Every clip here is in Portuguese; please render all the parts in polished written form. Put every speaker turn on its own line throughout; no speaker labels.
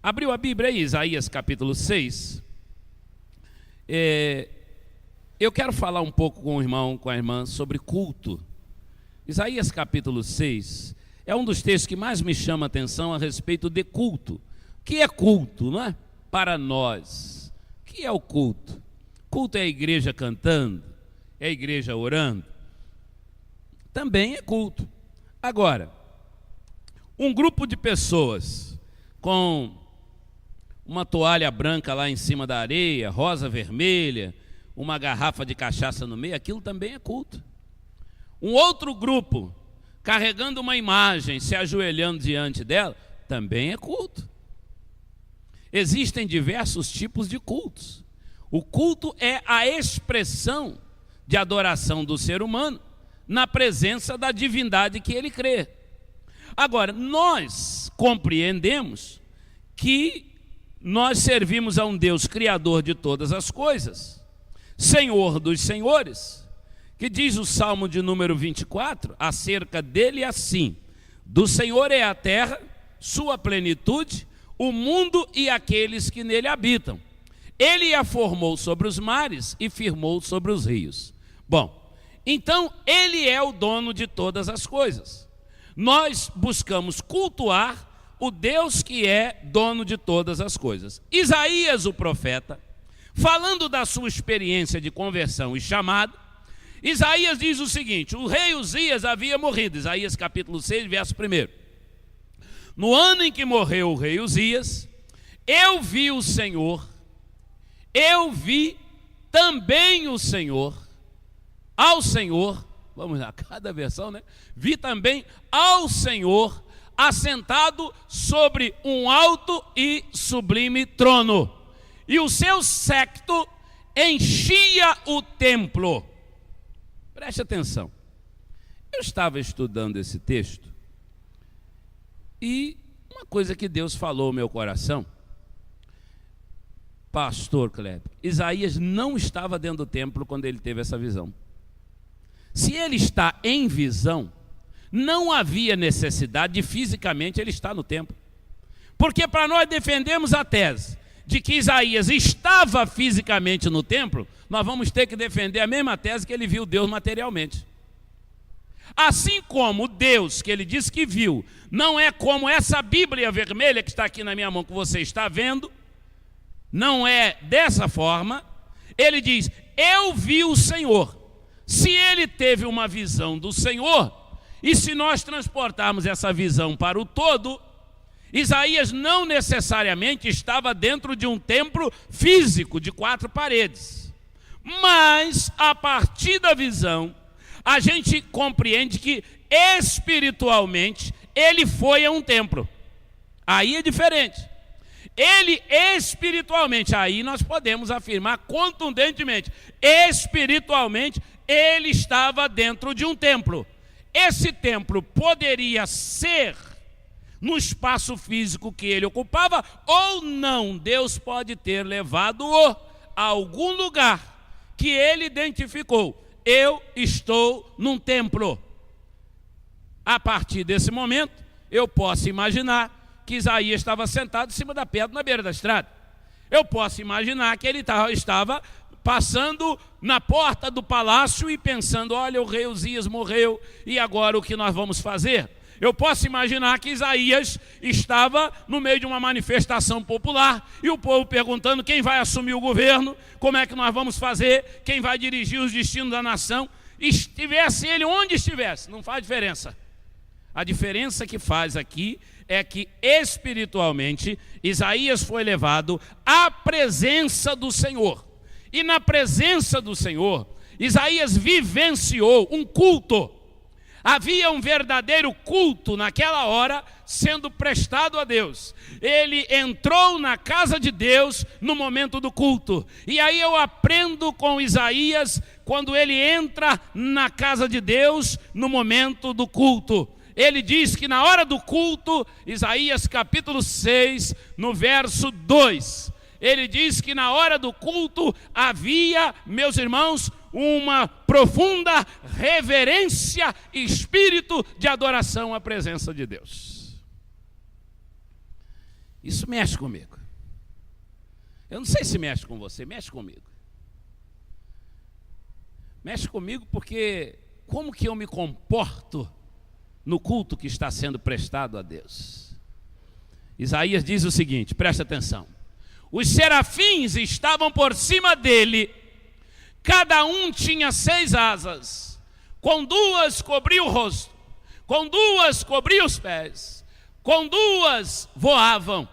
Abriu a Bíblia aí, Isaías capítulo 6. Eu quero falar um pouco com o irmão, com a irmã, sobre culto. Isaías capítulo 6 é um dos textos que mais me chama a atenção a respeito de culto. O que é culto, não é? Para nós. O que é o culto? Culto é a igreja cantando, é a igreja orando. Também é culto. Agora, um grupo de pessoas com uma toalha branca lá em cima da areia, rosa, vermelha, uma garrafa de cachaça no meio, aquilo também é culto. Um outro grupo carregando uma imagem, se ajoelhando diante dela, também é culto. Existem diversos tipos de cultos. O culto é a expressão de adoração do ser humano na presença da divindade que ele crê. Agora, nós compreendemos que nós servimos a um Deus criador de todas as coisas, Senhor dos senhores, que diz o Salmo de número 24, acerca dele assim: do Senhor é a terra, sua plenitude, o mundo e aqueles que nele habitam. Ele a formou sobre os mares e firmou sobre os rios. Bom, então ele é o dono de todas as coisas. Nós buscamos cultuar o Deus que é dono de todas as coisas. Isaías, o profeta, falando da sua experiência de conversão e chamado, Isaías diz o seguinte: o rei Uzias havia morrido, Isaías capítulo 6, verso 1. No ano em que morreu o rei Uzias, eu vi o Senhor, eu vi também o Senhor, ao Senhor, vamos lá, cada versão, né? Vi também ao Senhor assentado sobre um alto e sublime trono, e o seu séquito enchia o templo. Preste atenção. Eu estava estudando esse texto e uma coisa que Deus falou ao meu coração: Pastor Kleber, Isaías não estava dentro do templo quando ele teve essa visão. Se ele está em visão, não havia necessidade de fisicamente ele estar no templo. Porque para nós defendermos a tese de que Isaías estava fisicamente no templo, nós vamos ter que defender a mesma tese que ele viu Deus materialmente. Assim como Deus que ele disse que viu, não é como essa Bíblia vermelha que está aqui na minha mão, que você está vendo, não é dessa forma. Ele diz: eu vi o Senhor. Se ele teve uma visão do Senhor, e se nós transportarmos essa visão para o todo, Isaías não necessariamente estava dentro de um templo físico de 4 paredes. Mas, a partir da visão, a gente compreende que espiritualmente ele foi a um templo. Aí é diferente. Ele espiritualmente, aí nós podemos afirmar contundentemente, espiritualmente ele estava dentro de um templo. Esse templo poderia ser no espaço físico que ele ocupava ou não. Deus pode ter levado-o a algum lugar que ele identificou: eu estou num templo. A partir desse momento, eu posso imaginar que Isaías estava sentado em cima da pedra na beira da estrada. Eu posso imaginar que ele estava passando na porta do palácio e pensando: olha, o rei Uzias morreu, e agora o que nós vamos fazer? Eu posso imaginar que Isaías estava no meio de uma manifestação popular e o povo perguntando: quem vai assumir o governo, como é que nós vamos fazer, quem vai dirigir os destinos da nação. Estivesse ele onde estivesse, não faz diferença. A diferença que faz aqui é que espiritualmente Isaías foi levado à presença do Senhor. E na presença do Senhor, Isaías vivenciou um culto. Havia um verdadeiro culto naquela hora sendo prestado a Deus. Ele entrou na casa de Deus no momento do culto. E aí eu aprendo com Isaías quando ele entra na casa de Deus no momento do culto. Ele diz que na hora do culto, Isaías capítulo 6, no verso 2, ele diz que na hora do culto havia, meus irmãos, uma profunda reverência e espírito de adoração à presença de Deus. Isso mexe comigo. Eu não sei se mexe com você, mexe comigo. Mexe comigo porque como que eu me comporto no culto que está sendo prestado a Deus? Isaías diz o seguinte, presta atenção. Os serafins estavam por cima dele, cada um tinha 6 asas, com 2 cobria o rosto, com 2 cobria os pés, com 2 voavam.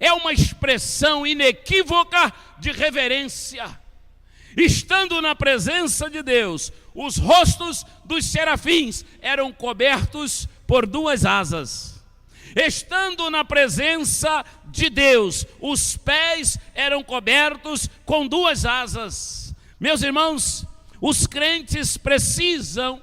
É uma expressão inequívoca de reverência. Estando na presença de Deus, os rostos dos serafins eram cobertos por 2 asas. Estando na presença de Deus, os pés eram cobertos com 2 asas. Meus irmãos, os crentes precisam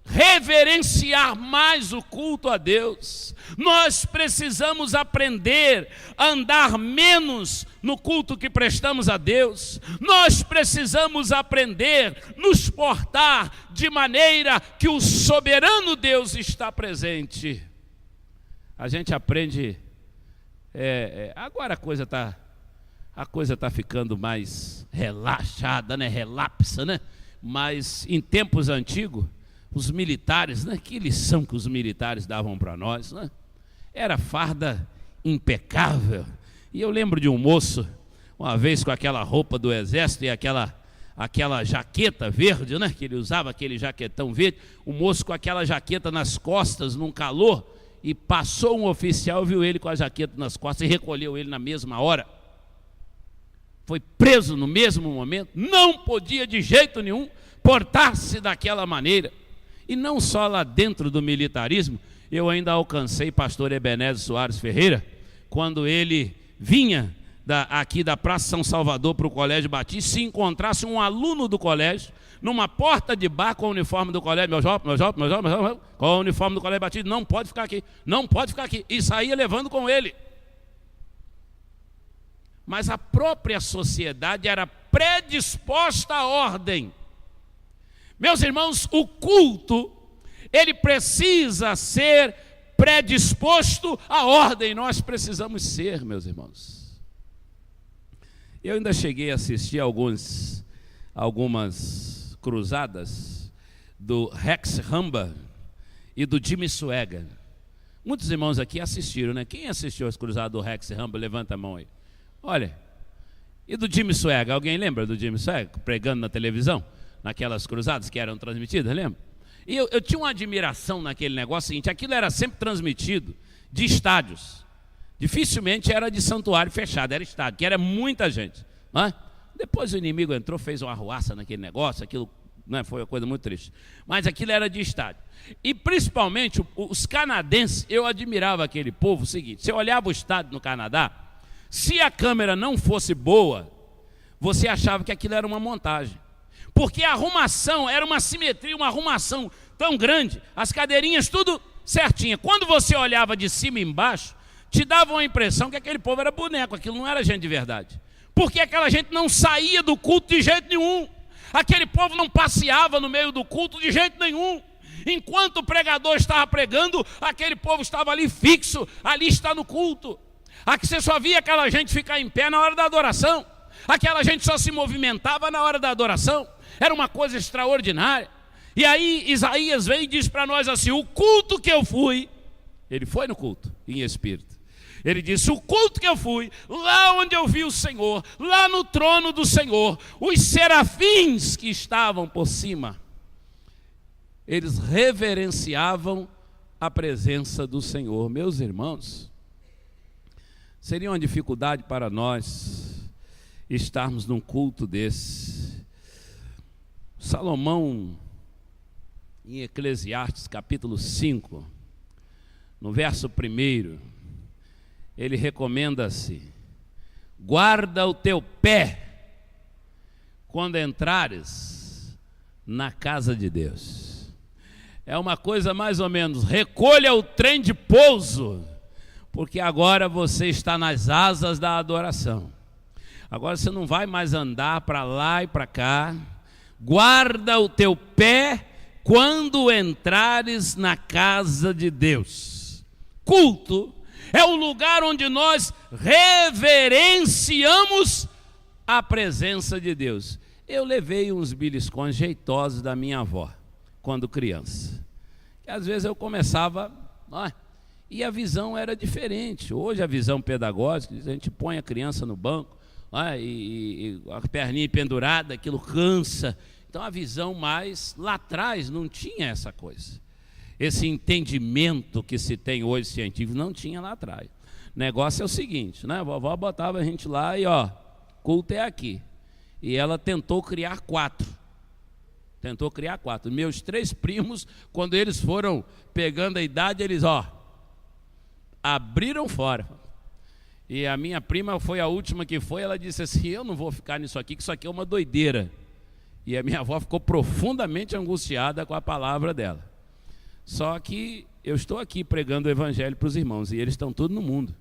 reverenciar mais o culto a Deus. Nós precisamos aprender a andar menos no culto que prestamos a Deus. Nós precisamos aprender a nos portar de maneira que o soberano Deus está presente. A gente aprende, agora a coisa tá ficando mais relaxada, né? Relapsa, né? Mas em tempos antigos, os militares, né? Que lição que os militares davam para nós, né? Era farda impecável. E eu lembro de um moço, uma vez com aquela roupa do exército e aquela jaqueta verde, né? Que ele usava aquele jaquetão verde. O moço com aquela jaqueta nas costas, num calor, e passou um oficial, viu ele com a jaqueta nas costas e recolheu ele na mesma hora. Foi preso no mesmo momento, não podia de jeito nenhum portar-se daquela maneira. E não só lá dentro do militarismo, eu ainda alcancei pastor Ebenezer Soares Ferreira, quando ele vinha aqui da Praça São Salvador para o Colégio Batista, se encontrasse um aluno do colégio, numa porta de bar com o uniforme do colégio, meu jovem, com o uniforme do Colégio Batista, não pode ficar aqui, não pode ficar aqui, e saía levando com ele. Mas a própria sociedade era predisposta à ordem. Meus irmãos, o culto, ele precisa ser predisposto à ordem. Nós precisamos ser, meus irmãos. Eu ainda cheguei a assistir algumas cruzadas do Rex Ramba e do Jimmy Swaggart. Muitos irmãos aqui assistiram, né? Quem assistiu as cruzadas do Rex Ramba? Levanta a mão aí. Olha, e do Jimmy Swaggart? Alguém lembra do Jimmy Swaggart pregando na televisão? Naquelas cruzadas que eram transmitidas, lembra? E eu tinha uma admiração naquele negócio seguinte, aquilo era sempre transmitido de estádios. Dificilmente era de santuário fechado, era estádio, que era muita gente. Não é? Depois o inimigo entrou, fez uma arruaça naquele negócio, aquilo, né, foi uma coisa muito triste. Mas aquilo era de estádio. E principalmente os canadenses, eu admirava aquele povo, o seguinte, você olhava o estádio no Canadá, se a câmera não fosse boa, você achava que aquilo era uma montagem. Porque a arrumação era uma simetria, uma arrumação tão grande, as cadeirinhas tudo certinha. Quando você olhava de cima e embaixo, te dava uma impressão que aquele povo era boneco, aquilo não era gente de verdade. Porque aquela gente não saía do culto de jeito nenhum. Aquele povo não passeava no meio do culto de jeito nenhum. Enquanto o pregador estava pregando, aquele povo estava ali fixo, ali está no culto. Aqui você só via aquela gente ficar em pé na hora da adoração. Aquela gente só se movimentava na hora da adoração. Era uma coisa extraordinária. E aí Isaías vem e diz para nós assim, o culto que eu fui, ele foi no culto, em espírito. Ele disse, o culto que eu fui, lá onde eu vi o Senhor, lá no trono do Senhor, os serafins que estavam por cima, eles reverenciavam a presença do Senhor. Meus irmãos, seria uma dificuldade para nós estarmos num culto desse. Salomão, em Eclesiastes capítulo 5, no verso 1, ele recomenda-se, guarda o teu pé quando entrares na casa de Deus. É uma coisa mais ou menos, recolha o trem de pouso, porque agora você está nas asas da adoração. Agora você não vai mais andar para lá e para cá. Guarda o teu pé quando entrares na casa de Deus. Culto É o lugar onde nós reverenciamos a presença de Deus. Eu levei uns beliscões jeitosos da minha avó, quando criança. Que às vezes eu começava, e a visão era diferente. Hoje a visão pedagógica, a gente põe a criança no banco, e a perninha pendurada, aquilo cansa. Então a visão mais, lá atrás não tinha essa coisa. Esse entendimento que se tem hoje científico não tinha lá atrás. O negócio é o seguinte, né? A vovó botava a gente lá e culto é aqui. E ela tentou criar 4. Meus 3 primos, quando eles foram pegando a idade, eles abriram fora. E a minha prima foi a última que foi, ela disse assim, eu não vou ficar nisso aqui, que isso aqui é uma doideira. E a minha avó ficou profundamente angustiada com a palavra dela. Só que eu estou aqui pregando o evangelho para os irmãos, e eles estão todos no mundo.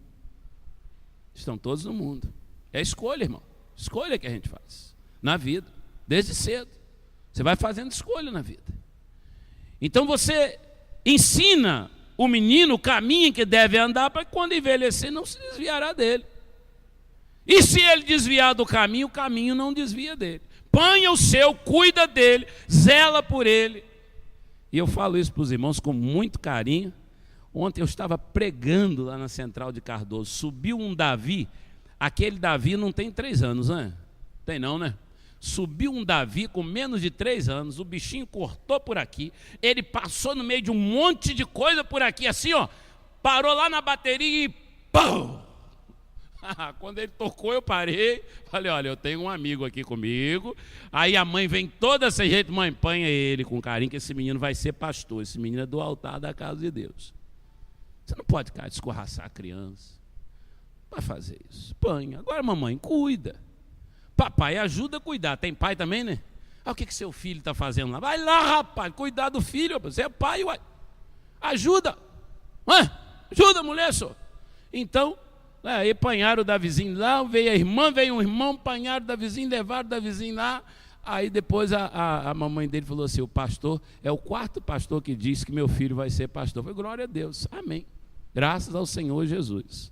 Estão todos no mundo. É escolha, irmão. Escolha que a gente faz na vida, desde cedo. Você vai fazendo escolha na vida. Então você ensina o menino o caminho que deve andar, para que quando envelhecer não se desviará dele. E se ele desviar do caminho, o caminho não desvia dele. Panha o seu, cuida dele, zela por ele. E eu falo isso para os irmãos com muito carinho. Ontem eu estava pregando lá na Central de Cardoso. Subiu um Davi. Aquele Davi não tem 3 anos, né? Tem não, né? Subiu um Davi com menos de 3 anos. O bichinho cortou por aqui. Ele passou no meio de um monte de coisa por aqui, assim, parou lá na bateria e pum! Quando ele tocou, eu parei. Falei, olha, eu tenho um amigo aqui comigo. Aí a mãe vem toda sem jeito, mãe, panha ele com carinho, que esse menino vai ser pastor. Esse menino é do altar da casa de Deus. Você não pode, cara, escorraçar a criança. Não vai fazer isso. Panha. Agora, mamãe, cuida. Papai, ajuda a cuidar. Tem pai também, né? O que seu filho está fazendo lá? Vai lá, rapaz, cuidar do filho. Você é pai, uai. Ajuda. Ajuda, mulher, só. Então, aí apanharam da vizinha lá, veio a irmã, veio um irmão, apanharam da vizinha, levaram da vizinha lá. Aí depois a mamãe dele falou assim, o pastor, é o 4º pastor que disse que meu filho vai ser pastor. Eu falei, glória a Deus, amém. Graças ao Senhor Jesus.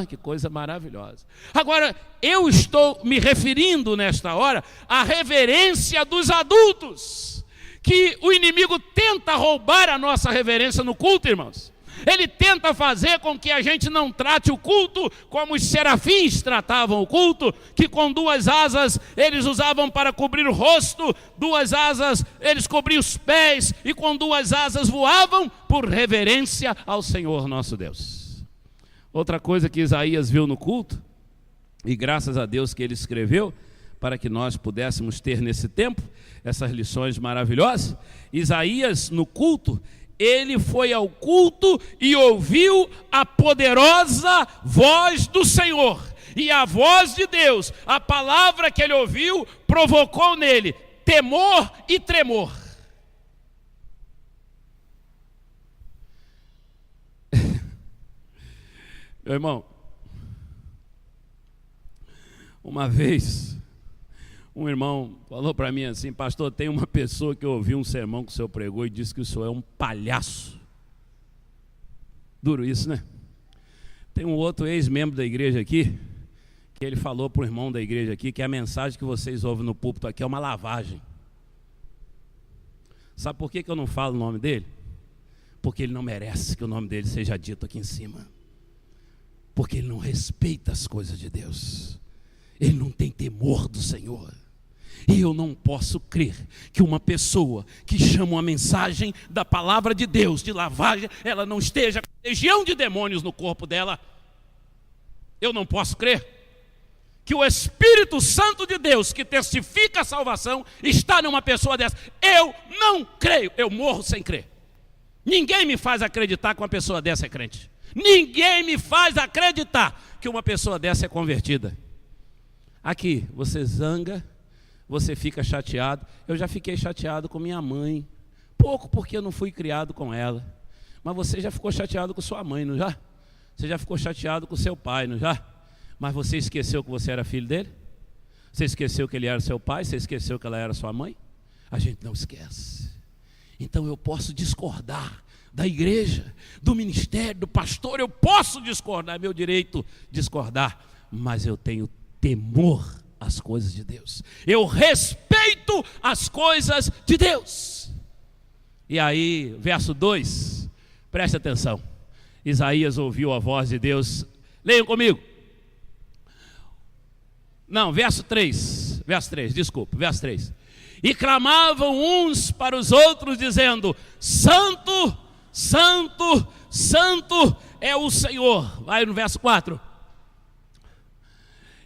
Que coisa maravilhosa. Agora, eu estou me referindo nesta hora à reverência dos adultos, que o inimigo tenta roubar a nossa reverência no culto, irmãos. Ele tenta fazer com que a gente não trate o culto como os serafins tratavam o culto, que com 2 asas eles usavam para cobrir o rosto, 2 asas eles cobriam os pés, e com 2 asas voavam por reverência ao Senhor nosso Deus. Outra coisa que Isaías viu no culto, e graças a Deus que ele escreveu, para que nós pudéssemos ter nesse tempo essas lições maravilhosas. Isaías no culto, ele foi ao culto e ouviu a poderosa voz do Senhor. E a voz de Deus, a palavra que ele ouviu, provocou nele temor e tremor. Meu irmão, uma vez, um irmão falou para mim assim, pastor, tem uma pessoa que ouviu um sermão que o senhor pregou e disse que o senhor é um palhaço. Duro isso, né? Tem um outro ex-membro da igreja aqui, que ele falou para o irmão da igreja aqui, que a mensagem que vocês ouvem no púlpito aqui é uma lavagem. Sabe por que eu não falo o nome dele? Porque ele não merece que o nome dele seja dito aqui em cima. Porque ele não respeita as coisas de Deus. Ele não tem temor do Senhor. E eu não posso crer que uma pessoa que chama uma mensagem da palavra de Deus, de lavagem, ela não esteja com legião de demônios no corpo dela. Eu não posso crer que o Espírito Santo de Deus, que testifica a salvação, está numa pessoa dessa. Eu não creio, eu morro sem crer. Ninguém me faz acreditar que uma pessoa dessa é crente. Ninguém me faz acreditar que uma pessoa dessa é convertida. Aqui, você zanga, você fica chateado. Eu já fiquei chateado com minha mãe. Pouco porque eu não fui criado com ela. Mas você já ficou chateado com sua mãe, não já? Você já ficou chateado com seu pai, não já? Mas você esqueceu que você era filho dele? Você esqueceu que ele era seu pai? Você esqueceu que ela era sua mãe? A gente não esquece. Então eu posso discordar da igreja, do ministério, do pastor. Eu posso discordar, é meu direito discordar, mas eu tenho temor às coisas de Deus. Eu respeito as coisas de Deus. E aí, verso 2, preste atenção. Isaías ouviu a voz de Deus. Leiam comigo. Não, verso 3, desculpa, verso 3. E clamavam uns para os outros, dizendo: Santo, Santo, Santo é o Senhor. Vai no verso 4.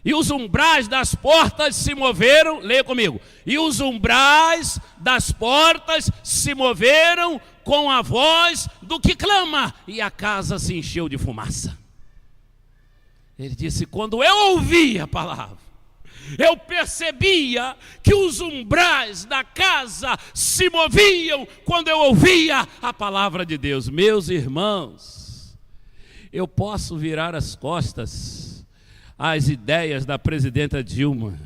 E os umbrais das portas se moveram, leia comigo. E os umbrais das portas se moveram com a voz do que clama, e a casa se encheu de fumaça. Ele disse: quando eu ouvi a palavra, eu percebia que os umbrais da casa se moviam quando eu ouvia a palavra de Deus. Meus irmãos, eu posso virar as costas às ideias da presidenta Dilma,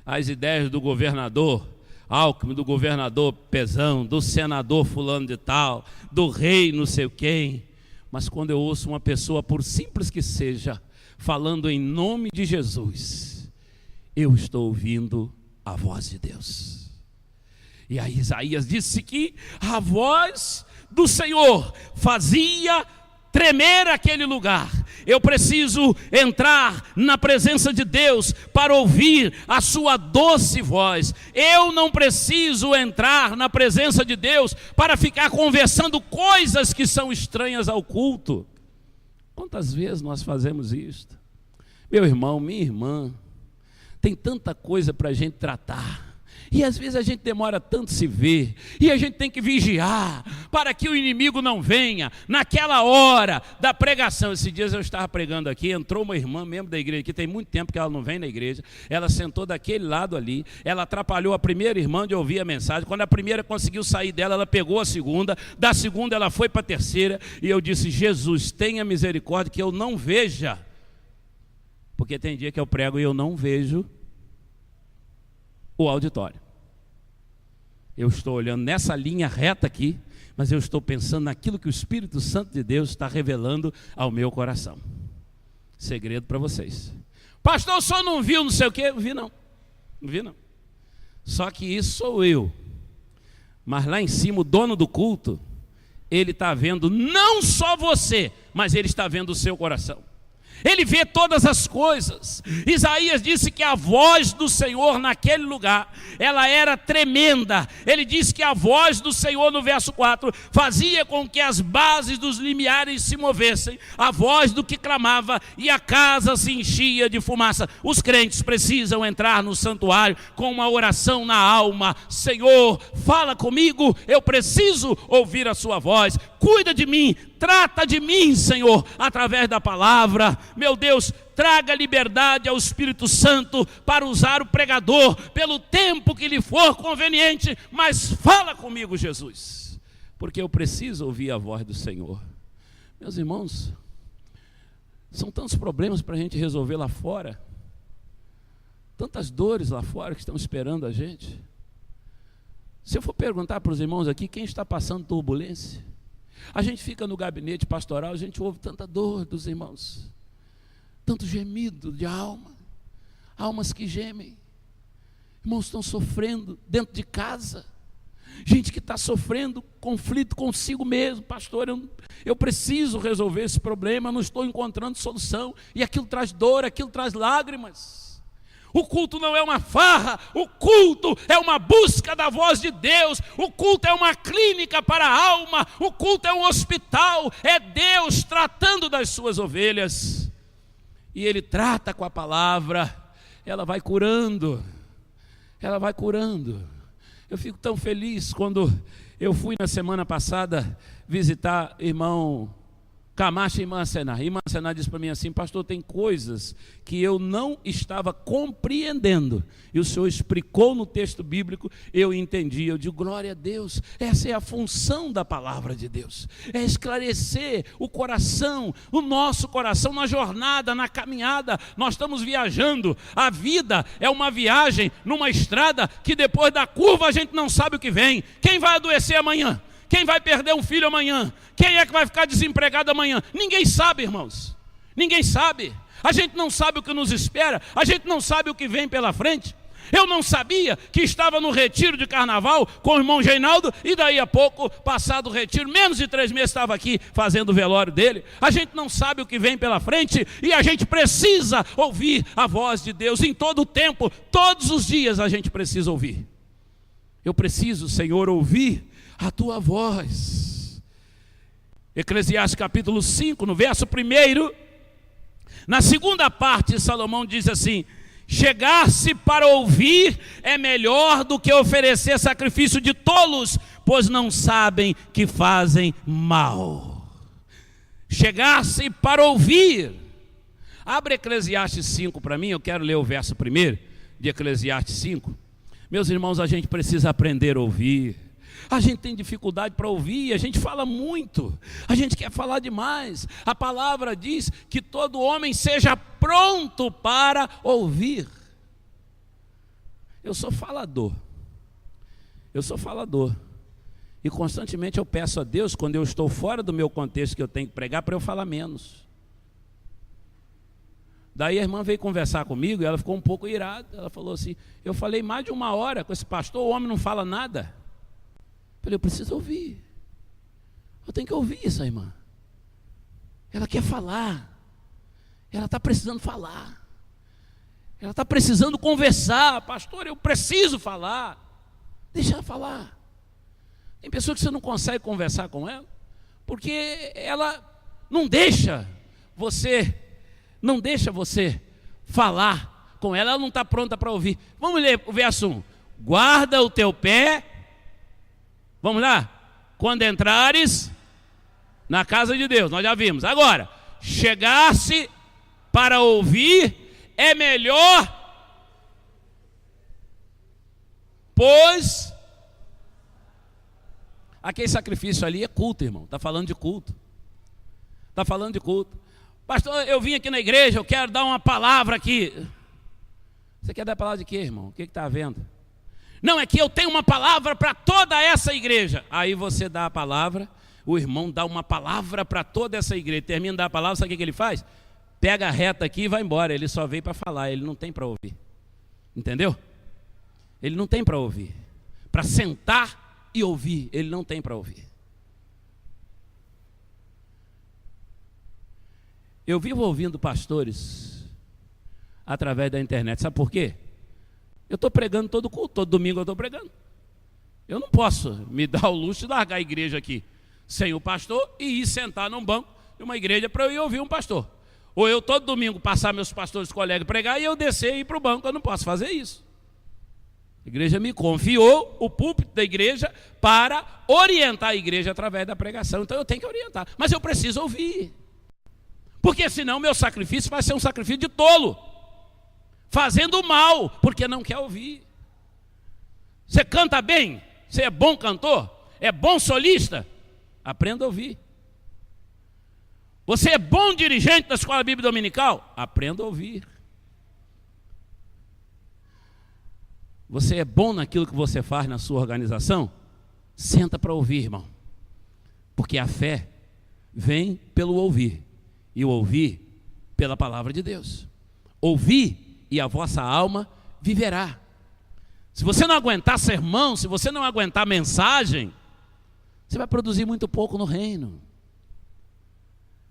às ideias do governador Alckmin, do governador Pezão, do senador fulano de tal, do rei não sei quem, mas quando eu ouço uma pessoa, por simples que seja, falando em nome de Jesus, eu estou ouvindo a voz de Deus. E aí Isaías disse que a voz do Senhor fazia tremer aquele lugar. Eu preciso entrar na presença de Deus para ouvir a sua doce voz. Eu não preciso entrar na presença de Deus para ficar conversando coisas que são estranhas ao culto. Quantas vezes nós fazemos isto? Meu irmão, minha irmã, tem tanta coisa para a gente tratar, e às vezes a gente demora tanto se ver, e a gente tem que vigiar, para que o inimigo não venha, naquela hora da pregação. Esses dias eu estava pregando aqui, entrou uma irmã mesmo da igreja, que tem muito tempo que ela não vem na igreja, ela sentou daquele lado ali, ela atrapalhou a primeira irmã de ouvir a mensagem. Quando a primeira conseguiu sair dela, ela pegou a segunda, da segunda ela foi para a terceira, e eu disse: Jesus, tenha misericórdia que eu não veja, porque tem dia que eu prego e eu não vejo o auditório. Eu estou olhando nessa linha reta aqui, mas eu estou pensando naquilo que o Espírito Santo de Deus está revelando ao meu coração. Segredo para vocês. Pastor, o senhor não viu não sei o quê? Não vi não. Não vi não. Só que isso sou eu. Mas lá em cima o dono do culto, ele está vendo não só você, mas ele está vendo o seu coração. Ele vê todas as coisas. Isaías disse que a voz do Senhor naquele lugar, ela era tremenda. Ele disse que a voz do Senhor, no verso 4, fazia com que as bases dos limiares se movessem, a voz do que clamava, e a casa se enchia de fumaça. Os crentes precisam entrar no santuário com uma oração na alma: Senhor, fala comigo, eu preciso ouvir a sua voz. Cuida de mim, trata de mim, Senhor, através da palavra. Meu Deus, traga liberdade ao Espírito Santo para usar o pregador pelo tempo que lhe for conveniente, mas fala comigo, Jesus, porque eu preciso ouvir a voz do Senhor. Meus irmãos, são tantos problemas para a gente resolver lá fora, tantas dores lá fora que estão esperando a gente. Se eu for perguntar para os irmãos aqui, quem está passando turbulência? A gente fica no gabinete pastoral, a gente ouve tanta dor dos irmãos, tanto gemido de alma, almas que gemem, irmãos estão sofrendo dentro de casa, gente que está sofrendo conflito consigo mesmo. Pastor, eu preciso resolver esse problema, não estou encontrando solução, e aquilo traz dor, aquilo traz lágrimas. O culto não é uma farra, o culto é uma busca da voz de Deus, o culto é uma clínica para a alma, o culto é um hospital, é Deus tratando das suas ovelhas, e Ele trata com a palavra, ela vai curando, ela vai curando. Eu fico tão feliz quando eu fui na semana passada visitar irmão Camacho e irmã Sená. Irmã Sená disse para mim assim: pastor, tem coisas que eu não estava compreendendo, e o senhor explicou no texto bíblico, eu entendi. Eu digo: glória a Deus, essa é a função da palavra de Deus, é esclarecer o coração, o nosso coração na jornada, na caminhada. Nós estamos viajando, a vida é uma viagem numa estrada que depois da curva a gente não sabe o que vem. Quem vai adoecer amanhã? Quem vai perder um filho amanhã? Quem é que vai ficar desempregado amanhã? Ninguém sabe, irmãos. Ninguém sabe. A gente não sabe o que nos espera. A gente não sabe o que vem pela frente. Eu não sabia que estava no retiro de carnaval com o irmão Reinaldo, e daí a pouco, passado o retiro, menos de 3 meses estava aqui fazendo o velório dele. A gente não sabe o que vem pela frente, e a gente precisa ouvir a voz de Deus em todo o tempo, todos os dias a gente precisa ouvir. Eu preciso, Senhor, ouvir a tua voz. Eclesiastes capítulo 5, no verso 1, na segunda parte, Salomão diz assim: chegar-se para ouvir é melhor do que oferecer sacrifício de tolos, pois não sabem que fazem mal. Chegar-se para ouvir. Abre Eclesiastes 5 para mim, eu quero ler o verso 1 de Eclesiastes 5. Meus irmãos, a gente precisa aprender a ouvir. A gente tem dificuldade para ouvir, a gente fala muito, a gente quer falar demais. A palavra diz que todo homem seja pronto para ouvir. Eu sou falador. E constantemente eu peço a Deus, quando eu estou fora do meu contexto que eu tenho que pregar, para eu falar menos. Daí a irmã veio conversar comigo e ela ficou um pouco irada. Ela falou assim: eu falei mais de 1 hora com esse pastor, o homem não fala nada. Eu falei: eu preciso ouvir. Eu tenho que ouvir essa irmã. Ela quer falar. Ela está precisando falar. Ela está precisando conversar. Pastor, eu preciso falar. Deixa ela falar. Tem pessoas que você não consegue conversar com ela, porque ela não deixa você falar com ela. Ela não está pronta para ouvir. Vamos ler o verso 1. Guarda o teu pé. Vamos lá? Quando entrares na casa de Deus, nós já vimos. Agora, chegar-se para ouvir é melhor, pois aquele sacrifício ali é culto, irmão. Está falando de culto. Está falando de culto. Pastor, eu vim aqui na igreja, eu quero dar uma palavra aqui. Você quer dar palavra de quê, irmão? O que está havendo? Não, é que eu tenho uma palavra para toda essa igreja. Aí você dá a palavra, o irmão dá uma palavra para toda essa igreja. Termina de dar a palavra, sabe o que ele faz? Pega a reta aqui e vai embora. Ele só veio para falar, ele não tem para ouvir. Entendeu? Ele não tem para ouvir. Para sentar e ouvir, ele não tem para ouvir. Eu vivo ouvindo pastores através da internet. Sabe por quê? Eu estou pregando todo culto, todo domingo eu estou pregando. Eu não posso me dar o luxo de largar a igreja aqui sem o pastor e ir sentar num banco de uma igreja para eu ir ouvir um pastor. Ou eu todo domingo passar meus pastores colegas pregar e eu descer e ir para o banco. Eu não posso fazer isso. A igreja me confiou o púlpito da igreja para orientar a igreja através da pregação. Então eu tenho que orientar, mas eu preciso ouvir. Porque senão meu sacrifício vai ser um sacrifício de tolo, fazendo mal, porque não quer ouvir. Você canta bem? Você é bom cantor? É bom solista? Aprenda a ouvir. Você é bom dirigente da escola bíblica dominical? Aprenda a ouvir. Você é bom naquilo que você faz na sua organização? Senta para ouvir, irmão. Porque a fé vem pelo ouvir, e o ouvir pela palavra de Deus. Ouvir e a vossa alma viverá. Se você não aguentar sermão, se você não aguentar mensagem, você vai produzir muito pouco no reino.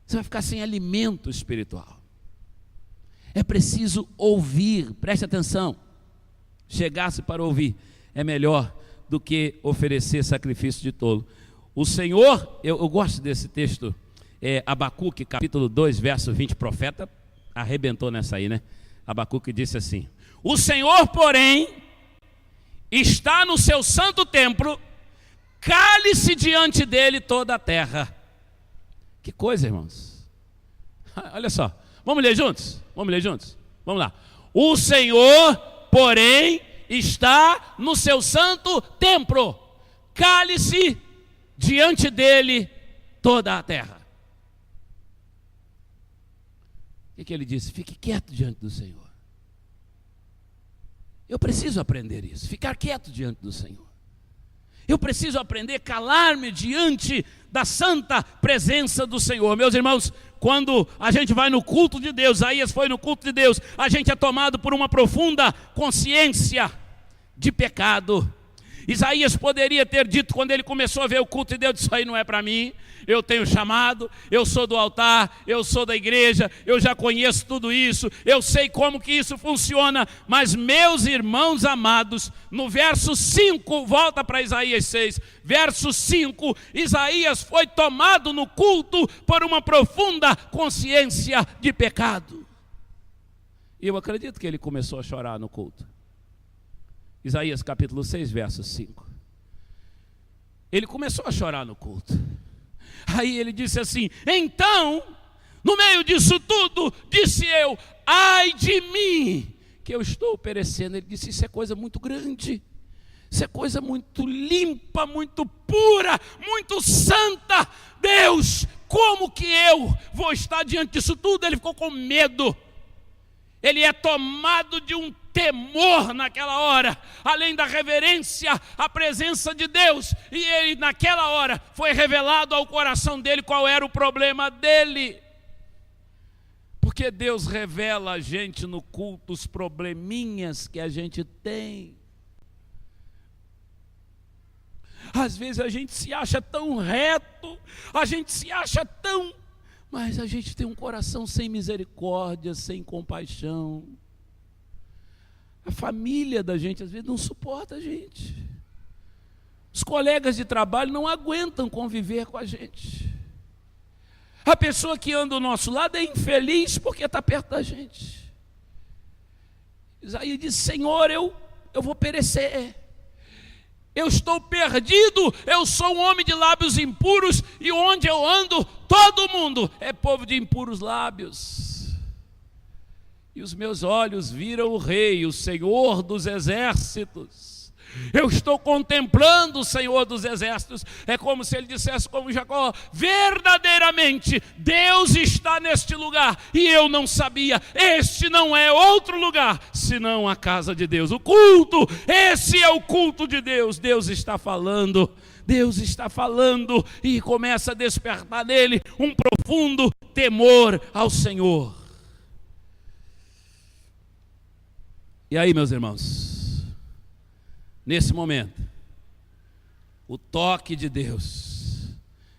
Você vai ficar sem alimento espiritual. É preciso ouvir, preste atenção. Chegar-se para ouvir é melhor do que oferecer sacrifício de tolo. O Senhor, eu gosto desse texto, Abacuque, capítulo 2, verso 20, profeta arrebentou nessa aí, né? Abacuque disse assim: o Senhor, porém, está no seu santo templo, cale-se diante dele toda a terra. Que coisa, irmãos. Olha só, vamos ler juntos? Vamos lá. O Senhor, porém, está no seu santo templo, cale-se diante dele toda a terra. O que ele disse? Fique quieto diante do Senhor. Eu preciso aprender isso, ficar quieto diante do Senhor. Eu preciso aprender a calar-me diante da santa presença do Senhor. Meus irmãos, quando a gente vai no culto de Deus, Isaías foi no culto de Deus, a gente é tomado por uma profunda consciência de pecado. Isaías poderia ter dito, quando ele começou a ver o culto de Deus, isso aí não é para mim, eu tenho chamado, eu sou do altar, eu sou da igreja, eu já conheço tudo isso, eu sei como que isso funciona. Mas meus irmãos amados, no verso 5, volta para Isaías 6, verso 5, Isaías foi tomado no culto por uma profunda consciência de pecado. E eu acredito que ele começou a chorar no culto. Isaías capítulo 6, verso 5. Ele começou a chorar no culto. Aí ele disse assim: então, no meio disso tudo, disse eu, ai de mim, que eu estou perecendo. Ele disse: isso é coisa muito grande, isso é coisa muito limpa, muito pura, muito santa. Deus, como que eu vou estar diante disso tudo? Ele ficou com medo. Ele é tomado de um temor naquela hora, além da reverência à presença de Deus. E ele naquela hora foi revelado ao coração dele qual era o problema dele. Porque Deus revela a gente no culto os probleminhas que a gente tem. Às vezes a gente se acha tão reto, a gente se acha tão... mas a gente tem um coração sem misericórdia, sem compaixão. A família da gente às vezes não suporta a gente. Os colegas de trabalho não aguentam conviver com a gente. A pessoa que anda ao nosso lado é infeliz porque está perto da gente. Isaías diz: Senhor, eu vou perecer. Eu estou perdido, eu sou um homem de lábios impuros, e onde eu ando, todo mundo é povo de impuros lábios. E os meus olhos viram o Rei, o Senhor dos Exércitos. Eu estou contemplando o Senhor dos Exércitos. É como se ele dissesse como Jacó: verdadeiramente Deus está neste lugar, e eu não sabia. Este não é outro lugar senão a casa de Deus. O culto, esse é o culto de Deus. Deus está falando, Deus está falando, e começa a despertar nele um profundo temor ao Senhor. E aí, meus irmãos, nesse momento, o toque de Deus,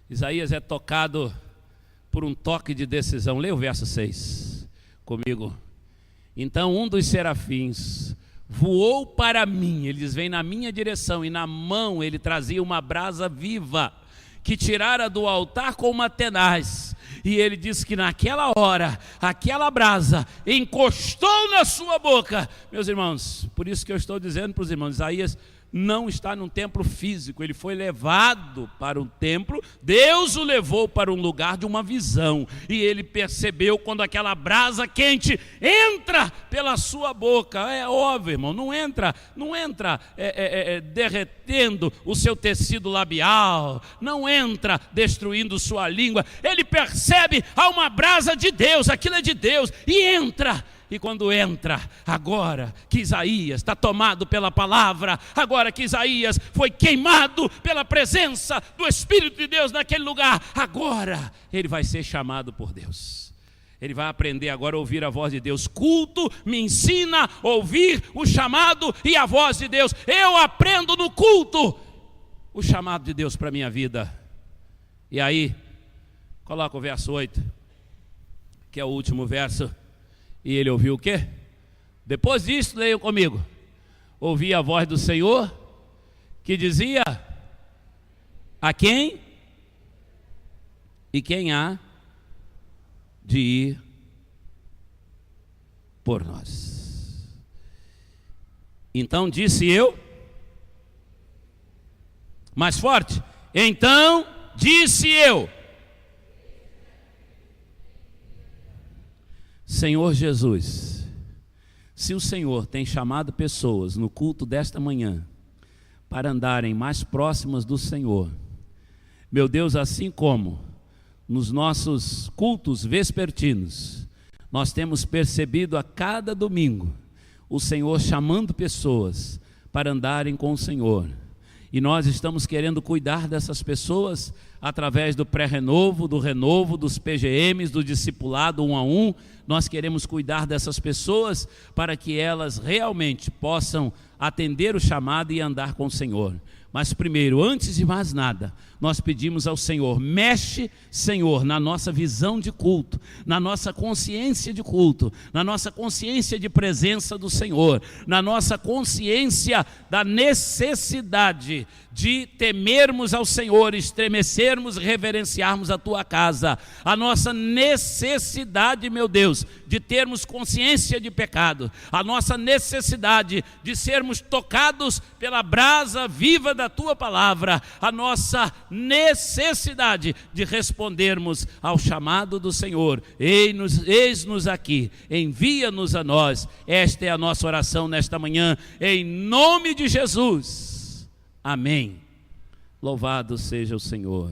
Isaías é tocado por um toque de decisão. Leia o verso 6 comigo. Então um dos serafins voou para mim, eles vêm na minha direção, e na mão ele trazia uma brasa viva, que tirara do altar com uma tenaz. E ele disse que naquela hora, aquela brasa encostou na sua boca. Meus irmãos, por isso que eu estou dizendo para os irmãos, Isaías não está num templo físico, ele foi levado para um templo. Deus o levou para um lugar de uma visão, e ele percebeu quando aquela brasa quente entra pela sua boca. É óbvio, irmão, não entra derretendo o seu tecido labial, não entra destruindo sua língua. Ele percebe, há uma brasa de Deus, aquilo é de Deus, e entra. E quando entra, agora que Isaías está tomado pela palavra, agora que Isaías foi queimado pela presença do Espírito de Deus naquele lugar, agora ele vai ser chamado por Deus. Ele vai aprender agora a ouvir a voz de Deus. Culto me ensina a ouvir o chamado e a voz de Deus. Eu aprendo no culto o chamado de Deus para a minha vida. E aí, coloca o verso 8, que é o último verso. E ele ouviu o quê? Depois disso, leiam comigo. Ouvi a voz do Senhor, que dizia: a quem? E quem há de ir por nós? Então disse eu, mais forte, então disse eu: Senhor Jesus, se o Senhor tem chamado pessoas no culto desta manhã para andarem mais próximas do Senhor, meu Deus, assim como nos nossos cultos vespertinos, nós temos percebido a cada domingo o Senhor chamando pessoas para andarem com o Senhor. E nós estamos querendo cuidar dessas pessoas através do pré-renovo, do renovo, dos PGMs, do discipulado 1 a 1. Nós queremos cuidar dessas pessoas para que elas realmente possam atender o chamado e andar com o Senhor. Mas primeiro, antes de mais nada, nós pedimos ao Senhor, mexe, Senhor, na nossa visão de culto, na nossa consciência de culto, na nossa consciência de presença do Senhor, na nossa consciência da necessidade de temermos ao Senhor, estremecermos e reverenciarmos a Tua casa, a nossa necessidade, meu Deus, de termos consciência de pecado, a nossa necessidade de sermos tocados pela brasa viva da Tua palavra, a nossa necessidade de respondermos ao chamado do Senhor. Eis-nos aqui, envia-nos a nós. Esta é a nossa oração nesta manhã, em nome de Jesus. Amém. Louvado seja o Senhor.